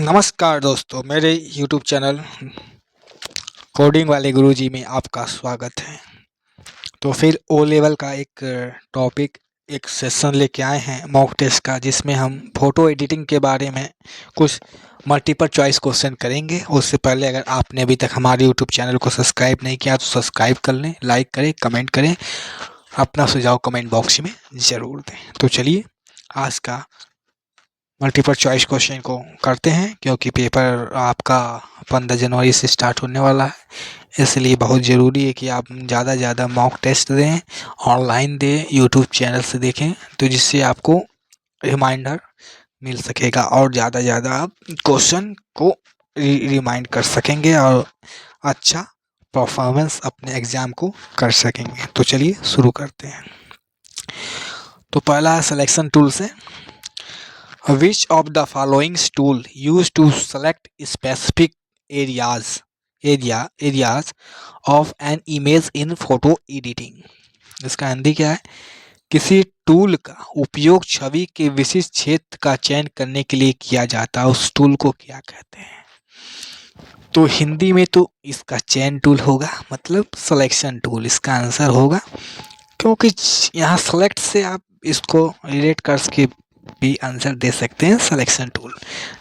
नमस्कार दोस्तों, मेरे YouTube चैनल कोडिंग वाले गुरुजी में आपका स्वागत है। तो फिर ओ लेवल का एक टॉपिक एक सेशन लेके आए हैं मॉक टेस्ट का, जिसमें हम फ़ोटो एडिटिंग के बारे में कुछ मल्टीपल चॉइस क्वेश्चन करेंगे। उससे पहले अगर आपने अभी तक हमारे YouTube चैनल को सब्सक्राइब नहीं किया तो सब्सक्राइब कर लें, लाइक करें, कमेंट करें, अपना सुझाव कमेंट बॉक्स में ज़रूर दें। तो चलिए आज का मल्टीपल चॉइस क्वेश्चन को करते हैं, क्योंकि पेपर आपका 15 जनवरी से स्टार्ट होने वाला है, इसलिए बहुत ज़रूरी है कि आप ज़्यादा से ज़्यादा मॉक टेस्ट दें, ऑनलाइन दें, यूट्यूब चैनल से देखें, तो जिससे आपको रिमाइंडर मिल सकेगा और ज़्यादा से ज़्यादा आप क्वेश्चन को रिमाइंड कर सकेंगे और अच्छा परफॉर्मेंस अपने एग्ज़ाम को कर सकेंगे। तो चलिए शुरू करते हैं। तो पहला है सिलेक्शन टूल से। Which of the following tool used to select specific areas of an image in photo editing? इसका हिंदी क्या है? किसी टूल का उपयोग छवि के विशिष्ट क्षेत्र का चयन करने के लिए किया जाता है, उस टूल को क्या कहते हैं? तो हिंदी में तो इसका चयन टूल होगा, मतलब सिलेक्शन टूल इसका आंसर होगा, क्योंकि यहाँ सेलेक्ट से आप इसको रिलेट करके भी आंसर दे सकते हैं, सिलेक्शन टूल।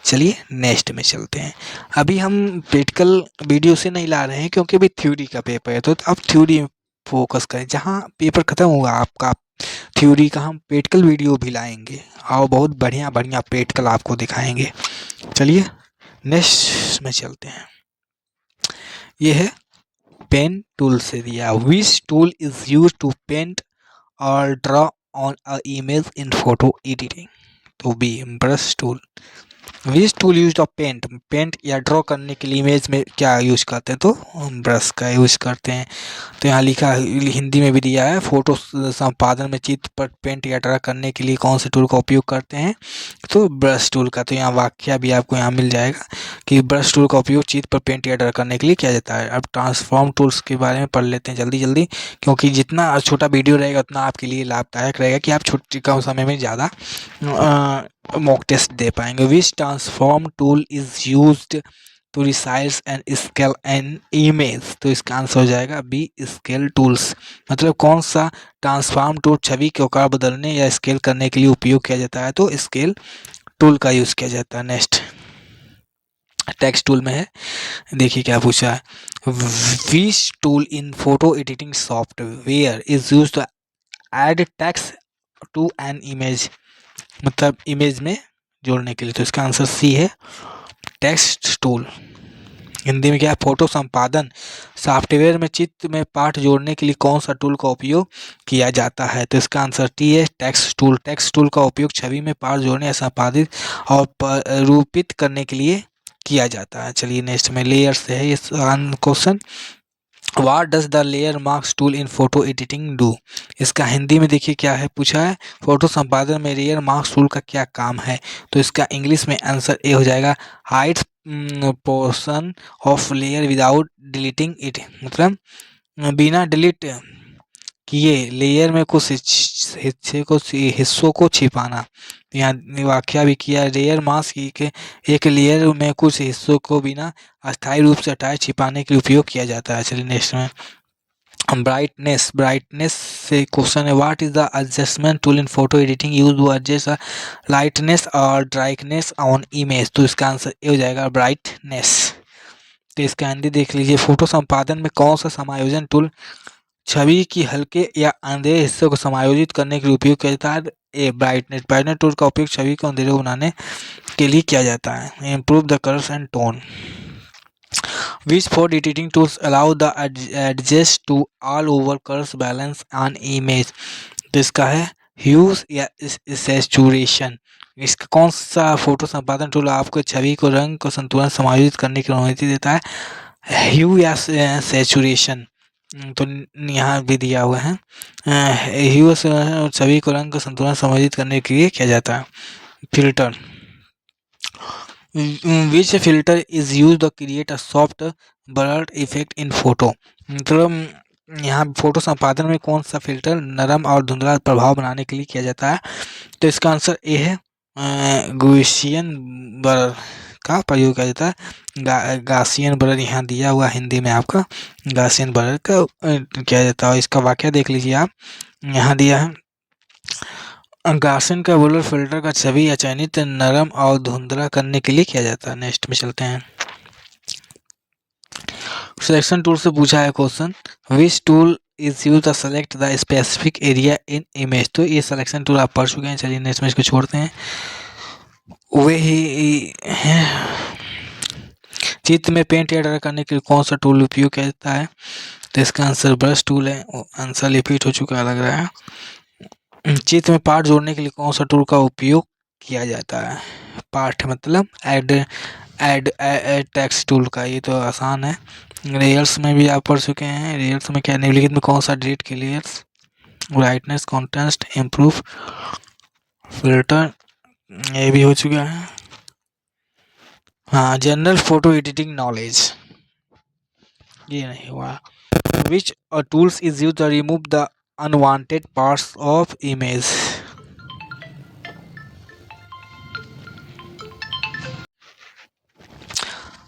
चलिए नेक्स्ट में चलते हैं। अभी हम प्रैक्टिकल वीडियो से नहीं ला रहे हैं, क्योंकि अभी थ्योरी का पेपर है, तो अब थ्योरी फोकस करें। जहाँ पेपर ख़त्म हुआ आपका थ्योरी का, हम प्रैक्टिकल वीडियो भी लाएंगे और बहुत बढ़िया बढ़िया प्रैक्टिकल आपको दिखाएंगे। चलिए नेक्स्ट में चलते हैं। ये है पेन टूल से दिया। Which tool is use to paint or draw on a image in photo editing? तो B brush tool. Which tool use of paint या ड्रॉ करने के लिए इमेज में क्या यूज करते हैं? तो ब्रश का यूज करते हैं। तो यहाँ लिखा हिंदी में भी दिया है, फोटो संपादन में चित्र पर पेंट या ड्रॉ करने के लिए कौन से टूल का उपयोग करते हैं? तो ब्रश टूल का। तो यहाँ वाक्य भी आपको यहाँ मिल जाएगा कि ब्रश टूल का उपयोग चित्र पर पेंट या ड्रॉ करने के लिए किया जाता है। अब ट्रांसफॉर्म टूल्स के बारे में पढ़ लेते हैं जल्दी जल्दी, क्योंकि जितना छोटा वीडियो रहेगा उतना आपके लिए लाभदायक रहेगा कि आप छोटे कम समय में ज़्यादा मॉक टेस्ट दे पाएंगे। Which transform tool is used to resize and scale an image? तो इसका आंसर हो जाएगा बी स्केल टूल्स। मतलब कौन सा ट्रांसफॉर्म टूल छवि के आकार बदलने या स्केल करने के लिए उपयोग किया जाता है? तो स्केल टूल का यूज़ किया जाता है। नेक्स्ट टेक्स्ट टूल में है, देखिए क्या पूछा है। Which tool in photo editing software is used to add text to an image? मतलब इमेज में जोड़ने के लिए। तो इसका आंसर सी है टेक्स्ट टूल। हिंदी में क्या है? फोटो संपादन सॉफ्टवेयर में चित्र में पाठ जोड़ने के लिए कौन सा टूल का उपयोग किया जाता है? तो इसका आंसर टी है टेक्स्ट टूल। टेक्स्ट टूल का उपयोग छवि में पाठ जोड़ने या संपादित और रूपित करने के लिए किया जाता है। चलिए नेक्स्ट में लेयर से है ये question. What does the layer marks tool in photo editing do? इसका हिंदी में देखिए क्या है पूछा है, फोटो संपादन में लेयर मार्क्स टूल का क्या काम है? तो इसका इंग्लिश में आंसर ए हो जाएगा hide portion of layer without deleting it. मतलब बिना डिलीट किए लेयर में कुछ हिस्सों को छिपाना। यहाँ व्याख्या भी किया, लेयर मास्क के एक लेयर में कुछ हिस्सों को बिना अस्थायी रूप से हटाए छिपाने के लिए उपयोग किया जाता है। चलिए नेक्स्ट में ब्राइटनेस से क्वेश्चन है। What is the adjustment tool in photo editing use to adjust lightness और ब्राइटनेस ऑन इमेज? तो इसका आंसर ये हो जाएगा ब्राइटनेस। तो इसका हिंदी देख लीजिए, फोटो संपादन में कौन सा समायोजन टूल छवि की हल्के या अंधेरे हिस्से को समायोजित करने के लिए उपयोग किया जाता है? ए ब्राइटनेस। ब्राइटनेस टूल का उपयोग छवि को अंधेरे बनाने के लिए किया जाता है। Improve the colours and tone. Which photo editing tools allow the adjust to all over colours balance on image? तो इसका है ह्यूज या सैचुरेशन। इसका कौन सा फोटो संपादन टूल आपको छवि को रंग को संतुलन समायोजित करने की अनुमति देता है? ह्यू या सैचुरेशन। तो यहाँ भी दिया हुआ है ह्यू छवि को रंग का संतुलन समायोजित करने के लिए किया जाता है। Filter. Which filter is use to create a soft blur effect in photo? मतलब यहाँ फोटो संपादन में कौन सा फिल्टर नरम और धुंधला प्रभाव बनाने के लिए किया जाता है? तो इसका आंसर ए है गॉसियन ब्लर का प्रयोग किया जाता है। गासियन ब्लर यहाँ दिया हुआ हिंदी में आपका गासियन ब्लर का किया जाता है। इसका वाक्य देख लीजिए आप, यहाँ दिया है गासियन का ब्लर फिल्टर का छवि या चयनित नरम और धुंधला करने के लिए किया जाता है। नेक्स्ट में चलते हैं। सिलेक्शन टूल से पूछा है question, which tool is use the select the specific area in image. तो ये सिलेक्शन टूल आप पढ़ चुके हैं, चलिए नेक्स्ट में इसको छोड़ते हैं। वे ही चित्र में पेंट या ड्रा करने के लिए कौन सा टूल उपयोग किया जाता है। तो इसका आंसर ब्रश टूल है। आंसर रिपीट हो चुका लग रहा है। चित्र में पार्ट जोड़ने के लिए कौन सा टूल का उपयोग किया जाता है। पार्ट मतलब ऐड टेक्स्ट टूल का, ये तो आसान है। लेयर्स में भी आप पढ़ चुके हैं। लेयर्स में क्या, निम्नलिखित में कौन सा डिलीट के layers, brightness, contrast, improve, filter, ये भी हो चुका है। हाँ, जनरल फोटो एडिटिंग नॉलेज, ये नहीं हुआ। Which tools is use to remove the unwanted parts of image.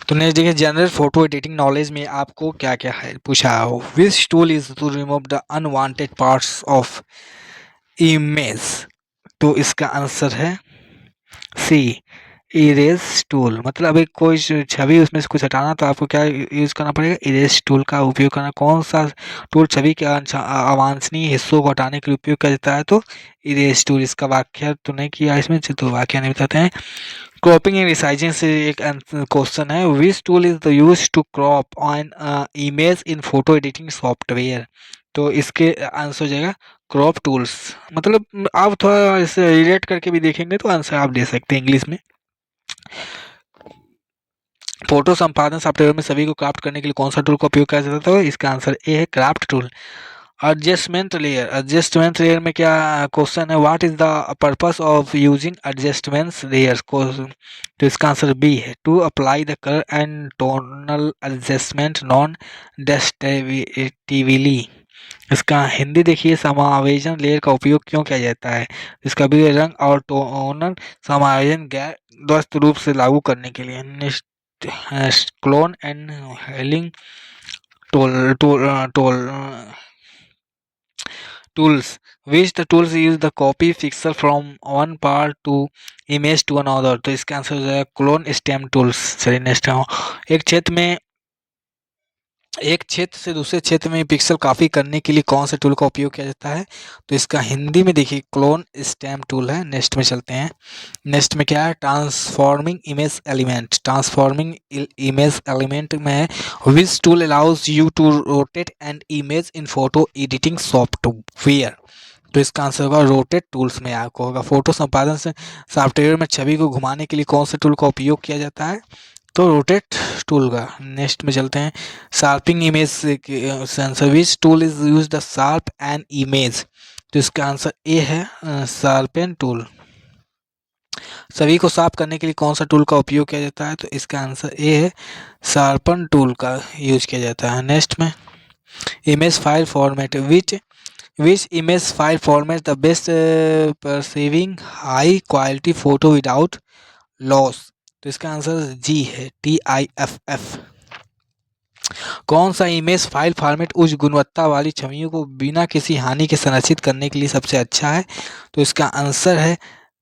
तो नेक्स्ट देखिए, जनरल फोटो एडिटिंग नॉलेज में आपको क्या क्या है पूछा हो। Which tool is to remove the unwanted parts of image. तो इसका आंसर है सी, इरेज टूल। मतलब एक कोई छवि उसमें से कुछ हटाना तो आपको क्या यूज करना पड़ेगा, इरेज टूल का उपयोग करना। कौन सा टूल छवि के अवांछनीय हिस्सों को हटाने के लिए उपयोग किया जाता है, तो इरेज टूल। इसका वाक्य तो नहीं किया इसमें, तो वाक्य नहीं बताते हैं। क्रॉपिंग एंड रिसाइजिंग से एक क्वेश्चन है, which tool is the use to crop on image in photo editing software. तो इसके आंसर हो जाएगा क्रॉप टूल्स। मतलब आप थोड़ा इसे रिलेट करके भी देखेंगे तो आंसर आप दे सकते हैं इंग्लिश में। फोटो संपादन सॉफ्टवेयर में सभी को क्राफ्ट करने के लिए कौन सा टूल का उपयोग किया जाता है। इसका आंसर ए है, craft tool. Adjustment layer, adjustment layer में क्या क्वेश्चन है, what is the purpose of using adjustments layers को। तो इसका आंसर बी है, to apply the colour and tonal adjustment non destructively. इसका हिंदी देखिए, समायोजन लेयर का उपयोग क्यों किया जाता है। इसका भी रंग और टोनल समायोजन गैर ध्वस्त रूप से लागू करने के लिए। Clone and hailing tool tools, which the tools use the copy pixel from one part to image to another। तो इसका आंसर हो जाएगा क्लोन स्टेम टूल्स। चलिए नेक्स्ट है, एक क्षेत्र से दूसरे क्षेत्र में पिक्सल कॉपी करने के लिए कौन से टूल का उपयोग किया जाता है। तो इसका हिंदी में देखिए क्लोन स्टैम्प टूल है। नेक्स्ट में चलते हैं। नेक्स्ट में क्या है, transforming image element. Transforming image element में which tool allows you to rotate an image in photo editing software. तो इसका आंसर होगा रोटेट टूल्स में आपको होगा। फोटो संपादन से सॉफ्टवेयर में छवि को घुमाने के लिए कौन से टूल का उपयोग किया जाता है, तो रोटेट टूल का। नेक्स्ट में चलते हैं, sharping image sensor, which tool is use the sharp N image. तो इसका आंसर ए है, शार्पेन टूल। सभी को साफ करने के लिए कौन सा टूल का उपयोग किया जाता है, तो इसका आंसर ए है, शार्पन टूल का यूज किया जाता है। नेक्स्ट में, image file format, which image file format the best perceiving high quality photo without loss. तो इसका आंसर जी है, TIFF। कौन सा इमेज फाइल फॉर्मेट उच्च गुणवत्ता वाली छवियों को बिना किसी हानि के संरक्षित करने के लिए सबसे अच्छा है। तो इसका आंसर है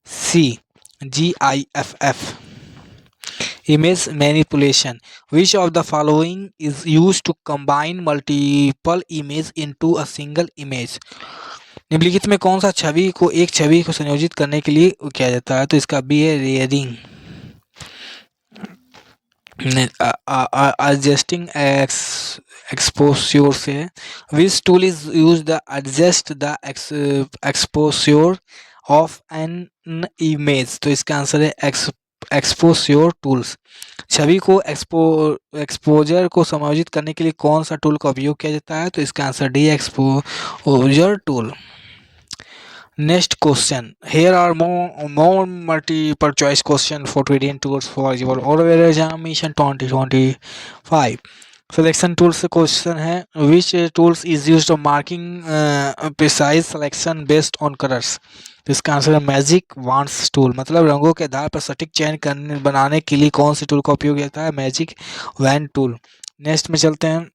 C, GIFF। Image manipulation, which of the following is use to combine multiple image into a single image. निम्नलिखित में कौन सा छवि को एक छवि को संयोजित करने के लिए किया जाता है। तो इसका बी है, रेयरिंग। adjusting exposure से, which tool is used to adjust the exposure of an image। तो इसका आंसर है एक्सपोज्योर टूल्स। छवि को एक्सपोजर को समायोजित करने के लिए कौन सा टूल का उपयोग किया जाता है, तो इसका answer D, exposure tool. Next question. Here are more multiple choice question for reading tools for your oral examination 2025. Selection tool से क्वेश्चन है, which tools is used for marking precise selection based on colours. तो इसका answer है magic wands tool, मतलब रंगों के आधार पर सटीक चयन करने बनाने के लिए कौन सी टूल का उपयोग होता है, मैजिक वैन टूल। नेक्स्ट में चलते हैं,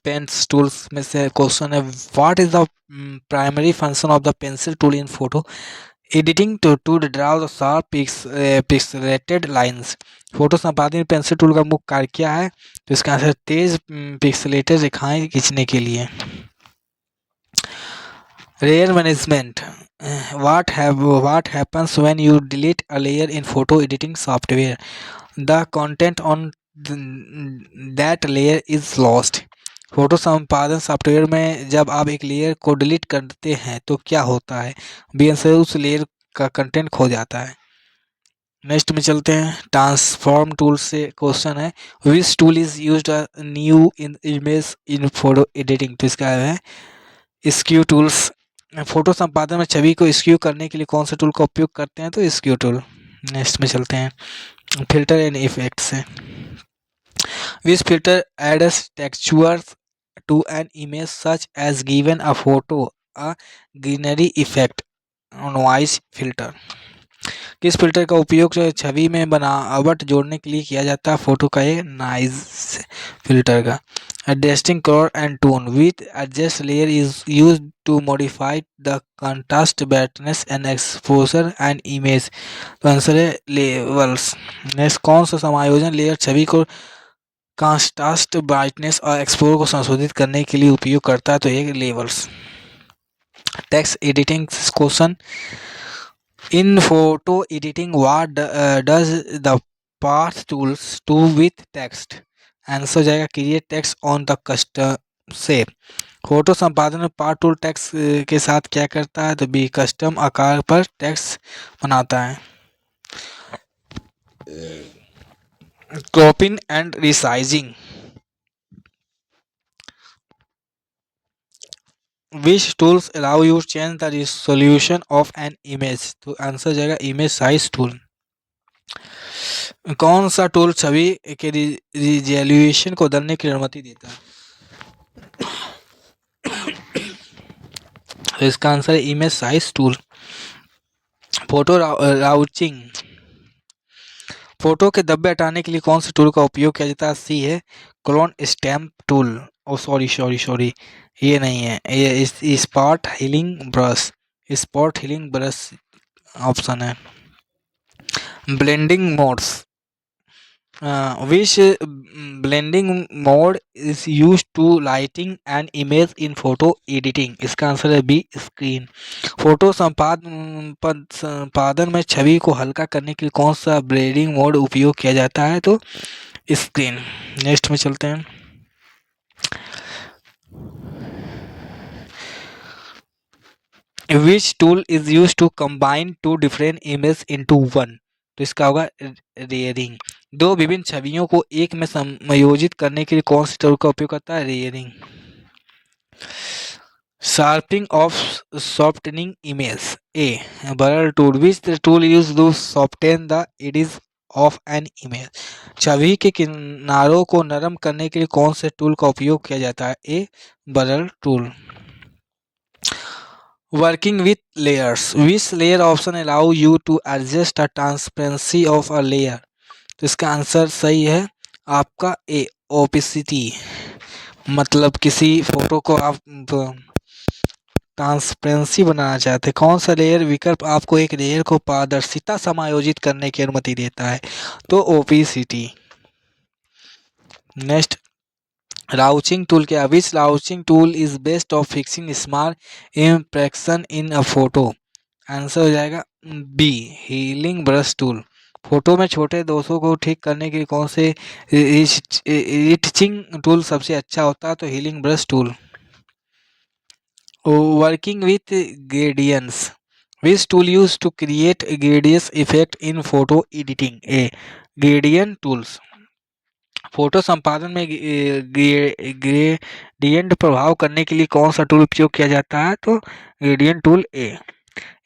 पेंस टूल्स में से क्वेश्चन है, what is the primary function of the pencil tool in photo editing to draw the sharp pixelated lines. Photo संपादन में पेंसिल टूल का मुख्य कार्य क्या है, तो इसका आंसर तेज पिक्सेलेटेड रेखाएं खींचने के लिए। Layer management, what happens when you delete a layer in photo editing software, the content on that layer is lost। Photo संपादन सॉफ्टवेयर में जब आप एक लेयर को डिलीट करते हैं तो क्या होता है, बी आंसर उस लेयर का कंटेंट खो जाता है। नेक्स्ट में चलते हैं, ट्रांसफॉर्म टूल से क्वेश्चन है, which tool is used new in image in photo editing. तो इसका है स्क्यू टूल्स। फोटो संपादन में छवि को स्क्यू करने के लिए कौन से टूल का उपयोग करते हैं, तो स्क्यू टूल। नेक्स्ट में चलते हैं, फिल्टर एंड इफेक्ट से, which filter adds textures to an image such as given a photo a greenery effect, noise filter. किस फिल्टर का उपयोग छवि में बनावट जोड़ने के लिए किया जाता है, फोटो का ये नॉइज फिल्टर का। Adjusting colour and tone, with adjust layer is used to modify the contrast brightness and exposure and image. तो आंसर है लेवल्स। नेक्स्ट, कौन सा समायोजन लेयर छवि को कंट्रास्ट ब्राइटनेस और एक्सपोजर को संशोधित करने के लिए उपयोग करता है, तो एक levels. Text editing question, in photo editing what does the path tools do with text। Answer हो जाएगा create text on the custom shape. Photo संपादन में पाथ टूल टेक्स्ट के साथ क्या करता है, तो बी कस्टम आकार पर टेक्स्ट बनाता है। Cropping and resizing, which tools allow you to change the resolution of an image। तो आंसर हो जाएगा इमेज साइज टूल। कौन सा टूल छवि के रिजोल्यूशन को बदलने की अनुमति देता है, तो इसका आंसर है image size tool. Photo retouching, photo के धब्बे हटाने के लिए कौन से टूल का उपयोग किया जाता है, सी है क्लोन स्टैम्प टूल। ओ सॉरी ये नहीं है, ये स्पॉट हीलिंग ब्रश ऑप्शन है। Blending modes, which blending mode is used to lighting an image in photo editing। इसका आंसर है बी स्क्रीन। फोटो संपादन में छवि को हल्का करने के लिए कौन सा ब्लेंडिंग मोड उपयोग किया जाता है, तो स्क्रीन। नेक्स्ट में चलते हैं, which tool is used to combine two different images into one। तो इसका होगा रेयरिंग। दो विभिन्न छवियों को एक में समायोजित करने के लिए कौन से टूल का उपयोग करता है, रेयरिंग। Sharpening of softening image, A blur tool, which tool use to soften the edges of an image. छवि के किनारों को नरम करने के लिए कौन से टूल का उपयोग किया जाता है, A blur tool. Working with layers, which layer option allow you to adjust the transparency of a layer. तो इसका आंसर सही है आपका ए ओपेसिटी, मतलब किसी फोटो को आप ट्रांसपेरेंसी बनाना चाहते हैं। कौन सा लेयर विकल्प आपको एक लेयर को पारदर्शिता समायोजित करने की अनुमति देता है, तो ओपेसिटी। नेक्स्ट, राउचिंग टूल क्या, which retouching tool is best of fixing small imperfection in a photo. Answer हो जाएगा बी हीलिंग ब्रश टूल। फोटो में छोटे दोषों को ठीक करने के लिए कौन से रिटचिंग टूल सबसे अच्छा होता है, तो healing brush tool. Working with gradients, which tool use to create gradients effect in photo editing, a gradient tools. Photo संपादन में ग्रेडियंट प्रभाव करने के लिए कौन सा टूल उपयोग किया जाता है, तो gradient tool, a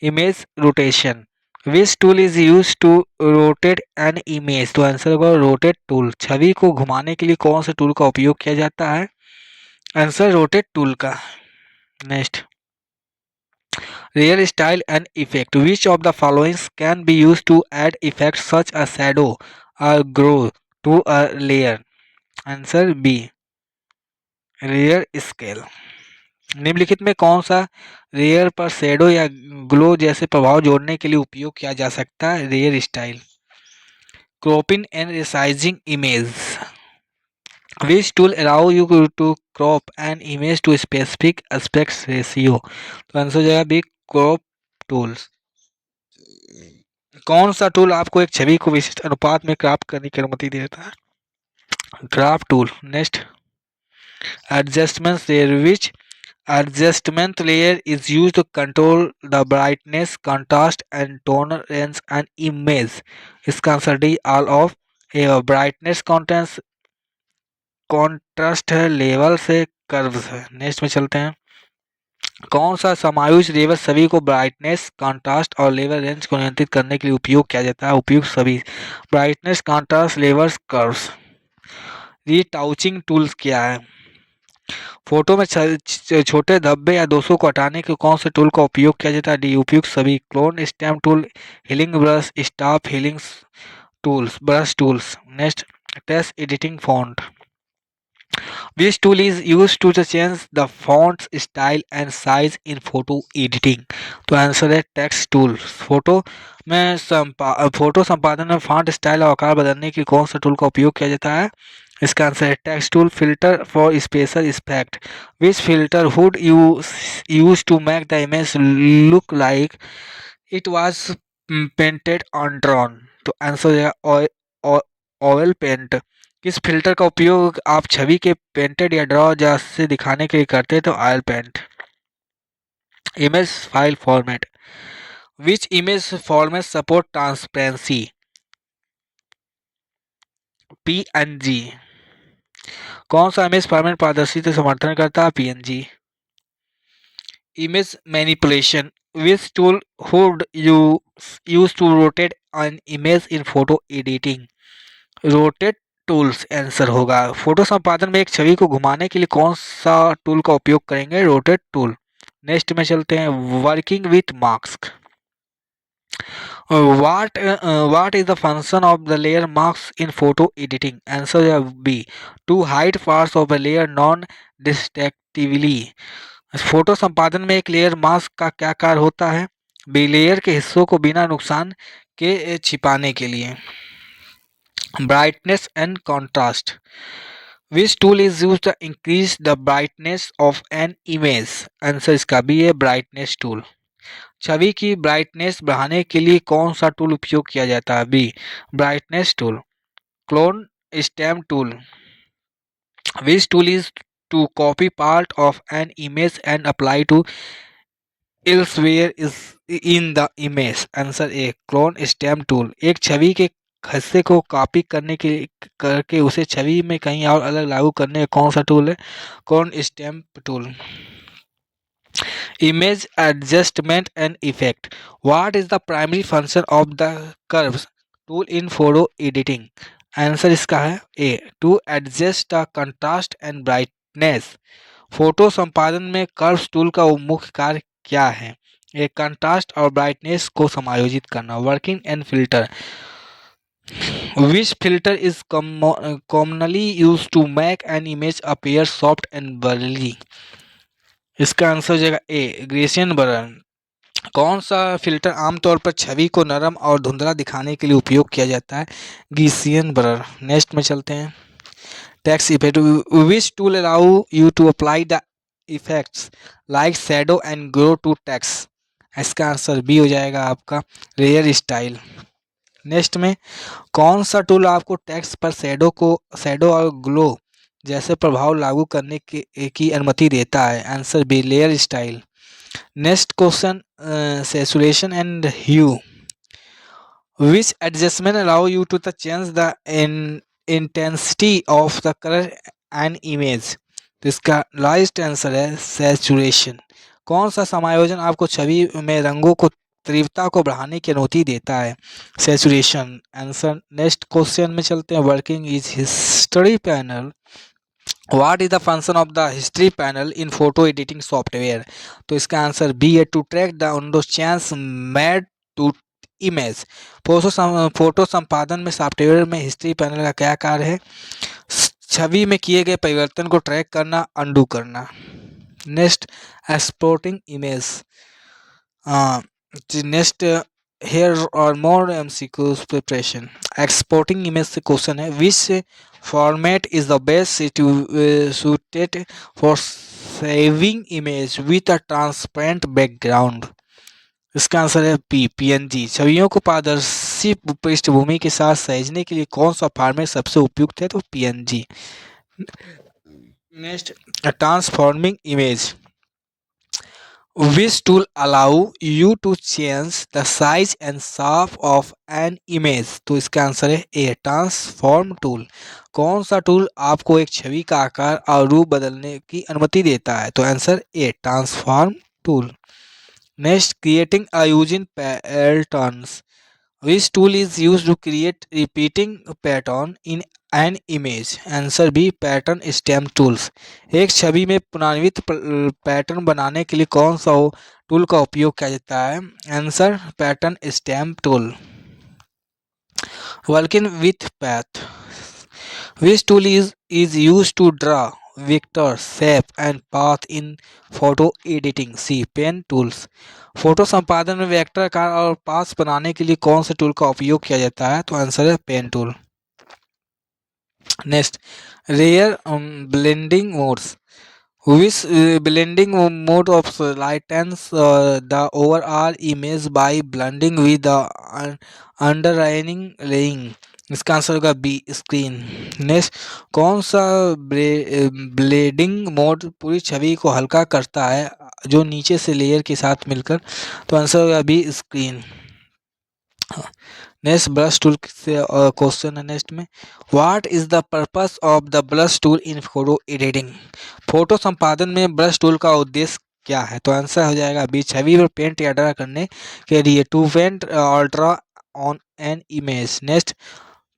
image rotation. Which tool is use to rotate an image, तो आंसर होगा रोटेट टूल। छवि को घुमाने के लिए कौन से टूल का उपयोग किया जाता है? आंसर रोटेट टूल का। Next, real style and effect, which of the followings can be use to add effect such a shadow or glow to a layer? Answer B, rare scale. निम्नलिखित में कौन सा रेयर पर shadow या glow जैसे प्रभाव जोड़ने के लिए उपयोग किया जा सकता है? Rare style. Cropping and resizing image, which tool allow you to crop an image to specific aspect ratio? तो आंसर हो जाएगा बी, क्रॉप टूल्स। कौन सा टूल आपको एक छवि को विशिष्ट अनुपात में क्रॉप करने की अनुमति देता है? Crop tool. Next, adjustment layer, which adjustment layer is used to control the brightness, contrast and tone range and image? इसका answer D, all of a brightness contrast है, लेवल से कर्व्स है। नेक्स्ट में चलते हैं, कौन सा समायोजित लेवल सभी को ब्राइटनेस, कंट्रास्ट और लेवल रेंज को नियंत्रित करने के लिए उपयोग किया जाता है? उपयुक्त सभी, brightness, contrast, levels, curves. Retouching tools क्या है? फोटो में छोटे धब्बे या दोषों को हटाने के कौन से टूल का उपयोग किया जाता है? डी, उपयुक्त सभी, clone, stamp tool, healing brush, staff healing tools, brush tools. Next, text editing font, which tool is use to change the font style and size in photo editing? तो आंसर है text tool. Photo संपादन में font style और आकार बदलने के कौन सा टूल का उपयोग किया जाता है? इसका आंसर है text tool. Filter for special effect, which filter would use to make the image look like it was painted on drawn? तो आंसर है ऑयल पेंट। किस फिल्टर का उपयोग आप छवि के पेंटेड या ड्रॉ जैसे दिखाने के लिए करते हैं? तो oil paint. Image file format, which image format support transparency? PNG. कौन सा इमेज फॉर्मेट पारदर्शिता समर्थन करता है? PNG. Image manipulation, which tool would you use to rotate an image in photo editing? Rotate tools answer होगा। Photo संपादन में एक छवि को घुमाने के लिए कौन सा टूल का उपयोग करेंगे? Rotate tool. नेक्स्ट में चलते हैं, working with mask, what is the function of the layer mask in photo editing? Answer है B, to hide parts of a layer non destructively। Photo संपादन में एक लेयर मास्क का क्या कार्य होता है? बी, लेयर के हिस्सों को बिना नुकसान के छिपाने के लिए। Brightness and contrast, which tool is use to increase the brightness of an image? Answer इसका बी है, ब्राइटनेस टूल। छवि की ब्राइटनेस बढ़ाने के लिए कौन सा टूल उपयोग किया जाता है? B, brightness tool. Clone stamp tool, which tool is to copy part of an image and apply to elsewhere is in the image? Answer A, clone stamp tool. एक छवि के हिस्से को कॉपी करने के करके उसे छवि में कहीं और अलग लागू करने का कौन सा टूल है? Clone stamp tool. Image adjustment and effect, what is the primary function of the curves tool in photo editing? Answer इसका है A, to adjust the contrast and brightness. Photo संपादन में कर्व्स टूल का मुख्य कार्य क्या है? ए, कंट्रास्ट और ब्राइटनेस को समायोजित करना। Working and filter, which filter is commonly use to make an image appear soft and blurry? इसका आंसर हो जाएगा ए, ग्रेसियन बर्न। कौन सा फिल्टर आमतौर पर छवि को नरम और धुंधला दिखाने के लिए उपयोग किया जाता है? गीसियन बर्न। नेक्स्ट में चलते हैं, text effect, which tool allow you to apply the effects like shadow and glow to text? इसका आंसर बी हो जाएगा आपका, रेयर स्टाइल। नेक्स्ट में, कौन सा टूल आपको टेक्स्ट पर शैडो और ग्लो जैसे प्रभाव लागू करने की अनुमति देता है? Answer B, layer style. Next question, saturation and hue, which adjustment allow you to change the intensity of the color and image? तो इसका लास्ट आंसर है सैचुरेशन। कौन सा समायोजन आपको छवि में रंगों को तीव्रता को बढ़ाने की अनुमति देता है। Saturation answer. नेक्स्ट क्वेश्चन में चलते हैं। Working is history panel. What is the function of the history panel in photo editing software? तो इसका आंसर बी है to track the window change made to image. Photo संपादन में software में history panel का क्या कार्य है? छवि में किए गए परिवर्तन को ट्रैक करना, अंडू करना। Next exporting image. Next here और more MCQs preparation. Exporting image से क्वेश्चन है which format is the best suited for saving image with a transparent background? इसका आंसर है पी पीएनजी। छवियों को पारदर्शी पृष्ठभूमि के साथ सहेजने के लिए कौन सा फॉर्मेट सबसे उपयुक्त है? तो PNG. Next transforming image. Which tool allow you to change the size and shape of an image? तो इसका आंसर है ए ट्रांसफॉर्म टूल। कौन सा टूल आपको एक छवि का आकार और रूप बदलने की अनुमति देता है? तो answer A transform tool. Next creating a using patterns. Which tool is used to create repeating pattern in an image? Answer B pattern stamp tools. एक छवि में पुनरावृत्त पैटर्न बनाने के लिए कौन सा टूल का उपयोग किया जाता है? Answer pattern stamp tool. Working with path. Which tool is used to draw vector, shape and path in photo editing? C pen tools. Photo संपादन में वेक्टर आकार और पाथ बनाने के लिए कौन से टूल का उपयोग किया जाता है? तो आंसर है pen tool. Next rare blending modes. Which blending mode of lightens the overall image by blending with the underlying laying? इसका आंसर होगा बी स्क्रीन। नेक्स्ट कौन सा ब्लेडिंग मोड पूरी छवि को हल्का करता है जो नीचे से लेयर के साथ मिलकर? तो आंसर होगा B screen. Next brush tool से क्वेश्चन है नेक्स्ट में। What is the purpose of the brush tool in photo editing? Photo संपादन में ब्रश टूल का उद्देश्य क्या है? तो आंसर हो जाएगा बी छवि पर पेंट या ड्रा करने के लिए, to paint or draw on an image. Next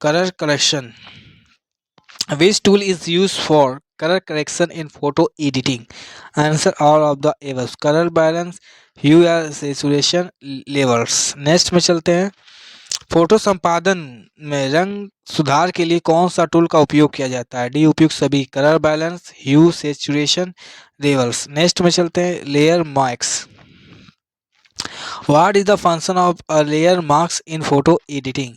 colour correction. Which tool is use for colour correction in photo editing? Answer all of the above. Colour balance, hue या saturation levels. Next में चलते हैं। Photo संपादन में रंग सुधार के लिए कौन सा टूल का उपयोग किया जाता है? डी उपयुक्त सभी। Colour balance, hue, saturation levels. Next में चलते हैं layer marks. What is the function of a layer marks in photo editing?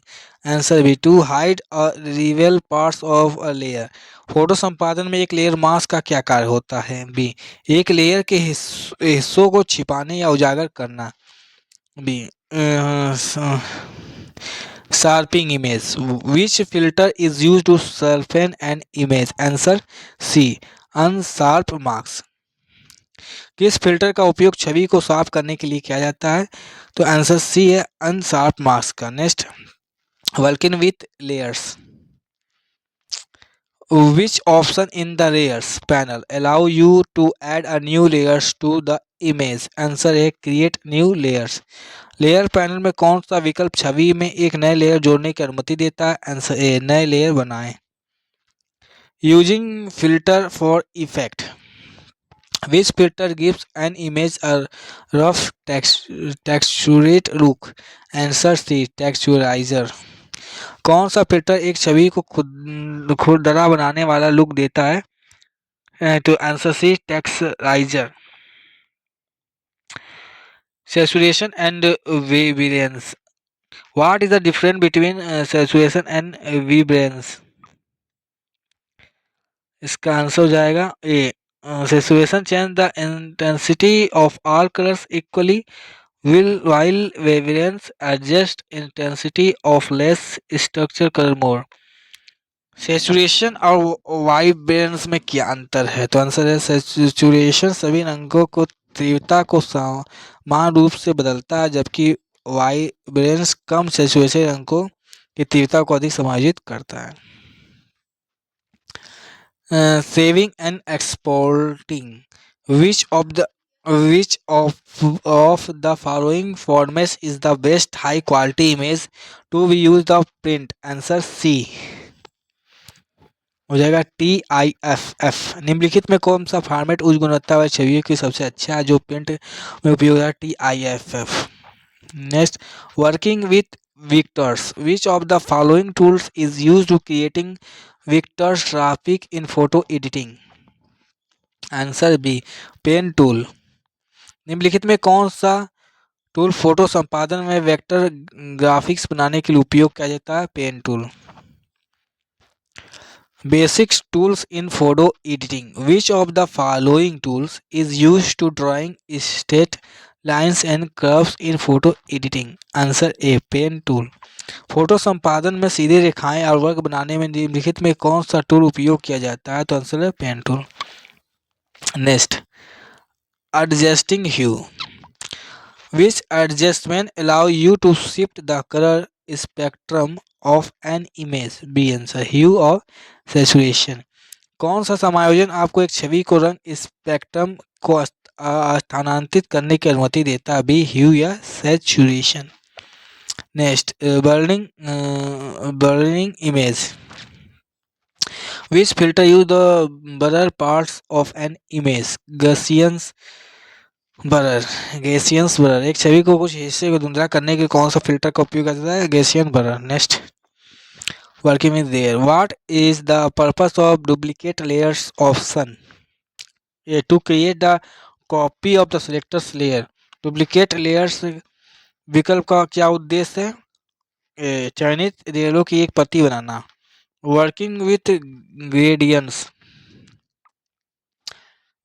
Answer B to hide or reveal parts of a layer. Photo संपादन में एक layer mask का क्या कार्य होता है? बी एक लेयर के हिस्सों को छिपाने या उजागर करना। B sharping image. Which filter is use to sharpen an image? Answer C unsharp marks. किस फिल्टर का उपयोग छवि को साफ करने के लिए किया जाता है? तो आंसर सी है अनशार्प मार्क्स का। Next working with layers. Which option in the layers panel allow you to add a new layers to the image? Answer है create new layers. Layer panel में कौन सा विकल्प छवि में एक नए लेयर जोड़ने की अनुमति देता है? आंसर ए नए लेयर बनाएं। Using filter for effect. Which filter gives an image a rough texturate look? Answer C texturizer. कौन सा फिल्टर एक छवि को खुरदरा बनाने वाला लुक देता है? तो answer C texturizer. Saturation and vibrance. What is the difference between saturation and vibrance? इसका आंसर हो जाएगा A saturation change the intensity of all colours equally while vibrance adjust intensity of less structure color more। Saturation और vibrance में क्या अंतर है? तो answer है सैचुरेशन सभी रंगों को तीव्रता को समान रूप से बदलता है, जबकि वाइब्रेंस कम सैचुरेशन रंगों की तीव्रता को अधिक समायोजित करता है। Saving and exporting. Which of the Which of the following formats is the best high quality image to be used the print? Answer C हो जाएगा TIFF। निम्नलिखित में कौन सा फॉर्मेट उच्च गुणवत्ता वाली छवियों की सबसे अच्छा है जो प्रिंट में उपयोग है? TIFF। Next, working with vectors. Which of the following tools is used to creating vectors traffic in photo editing? Answer B pen tool. निम्नलिखित में कौन सा टूल फोटो संपादन में वेक्टर ग्राफिक्स बनाने के लिए उपयोग किया जाता है? Pen tool. Basics tools in photo editing. Which of the following tools is used to drawing straight lines and curves in photo editing? Answer A pen tool. Photo संपादन में सीधी रेखाएं और वर्ग बनाने में निम्नलिखित में कौन सा टूल उपयोग किया जाता है? तो आंसर है pen tool. Next, adjusting hue. Which adjustment allow you to shift the color spectrum of an image? B answer hue और सैचुरेशन। कौन सा समायोजन आपको एक छवि को रंग स्पेक्ट्रम को स्थानांतरित करने की अनुमति देता है? बी ह्यू या saturation. Next, burning image. Which filter use the blur parts of an image? Gaussians blur. एक छवि को कुछ हिस्से को धुंधला करने के लिए कौन सा फिल्टर का उपयोग करता है? Gaussian blur. Next, working with there. What is the purpose of duplicate layers option? A to create the copy of the selectors layer. Duplicate layers विकल्प का क्या उद्देश्य है? ए चयनित लेयरों की एक प्रति बनाना। Working with gradients.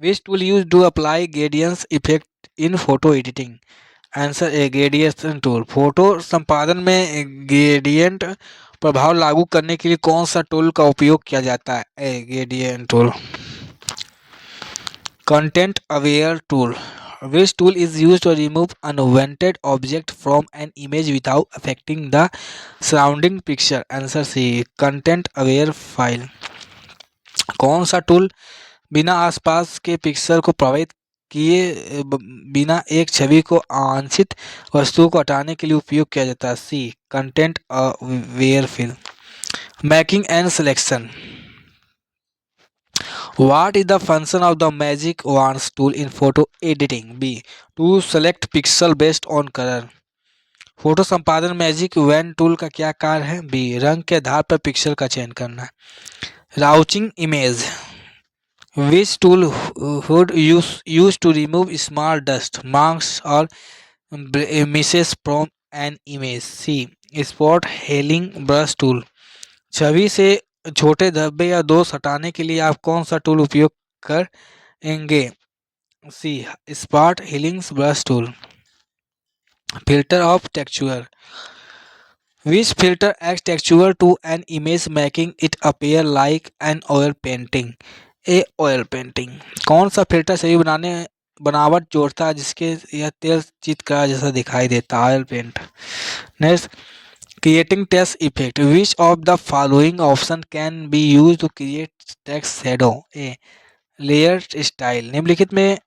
Which tool use to apply gradients effect in photo editing? Answer A gradation tool. Photo संपादन में ग्रेडियंट प्रभाव लागू करने के लिए कौन सा टूल का उपयोग किया जाता है? A gradient tool. Content aware tool. Which tool is use to remove unwanted object from an image without affecting the surrounding picture? Answer C content aware file. कौन सा टूल बिना आसपास के पिक्सल को प्रभावित किए बिना एक छवि को आंशिक वस्तुओं को हटाने के लिए उपयोग किया जाता है? C content aware fill. Making and selection. What is the function of the magic wands tool in photo editing? B to select pixel based on colour. Photo संपादन मैजिक वैन टूल का क्या कार्य है? बी रंग के आधार पर pixel का चयन करना। राउचिंग image. Which tool would use to remove small dust marks or misses from an image? C spot healing brush tool। छवि से छोटे धब्बे या दोष हटाने के लिए आप कौन सा टूल उपयोग करेंगे? C spot healing brush tool. Filter of texture. Which filter adds texture to an image making it appear like an oil painting? A oil painting. कौन सा फिल्टर छवि बनावट जोड़ता है जिसके यह तेल चित्रकार जैसा दिखाई देता है? Oil paint. Next, creating text effect. Which of the following option can be use to create text shadow? A layer style. निम्नलिखित में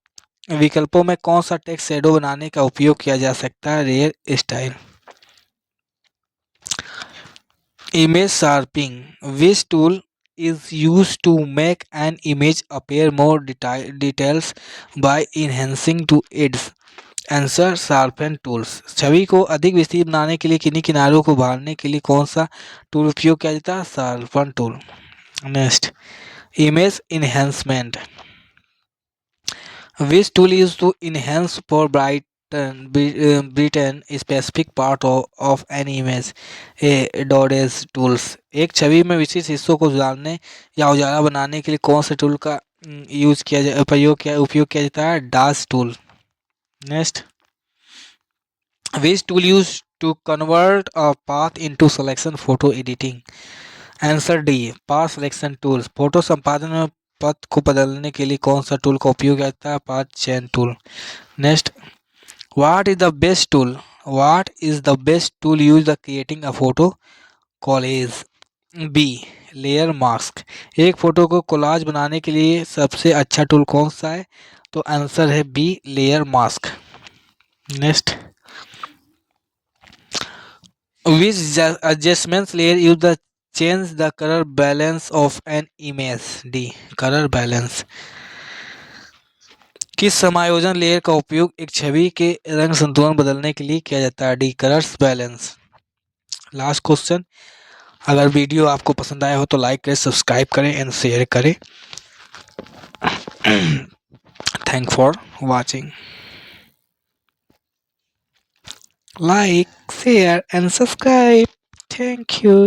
विकल्पों में कौन सा टेक्स्ट शैडो बनाने का उपयोग किया जा सकता है? Layer style. Image sharping. Which tool is used to make an image appear more details by enhancing to its? Answer sharpen tools. छवि को अधिक विस्तृत बनाने के लिए किन्हीं किनारों को उभारने के लिए कौन सा टूल उपयोग किया जाता है? Sharpen tool. Next, image enhancement. Which tool is to enhance for brighten specific part of an image? A dodge tools. एक छवि में विशिष्ट हिस्सों को उजाड़ने या उजाला बनाने के लिए कौन से टूल का उपयोग किया जाता है? डास tool. Next, which tool use to convert a path into selection photo editing? Answer D path selection tools. Photo संपादन में पथ को बदलने के लिए कौन सा टूल का उपयोग किया जाता है? Path chain tool. Next, What is the best tool? What is the best tool used for creating a photo collage? B layer mask. एक फोटो को कोलाज बनाने के लिए सबसे अच्छा टूल कौन सा है? तो आंसर है B, layer mask. Next, which adjustments layer use the change the colour balance of an image? D, colour balance. किस समायोजन लेयर का उपयोग एक छवि के रंग संतुलन बदलने के लिए किया जाता है? D, colours balance. Last question, अगर वीडियो आपको पसंद आया हो तो लाइक करें, सब्सक्राइब करें एंड शेयर करें। Thank for watching. Like, share and subscribe. Thank you.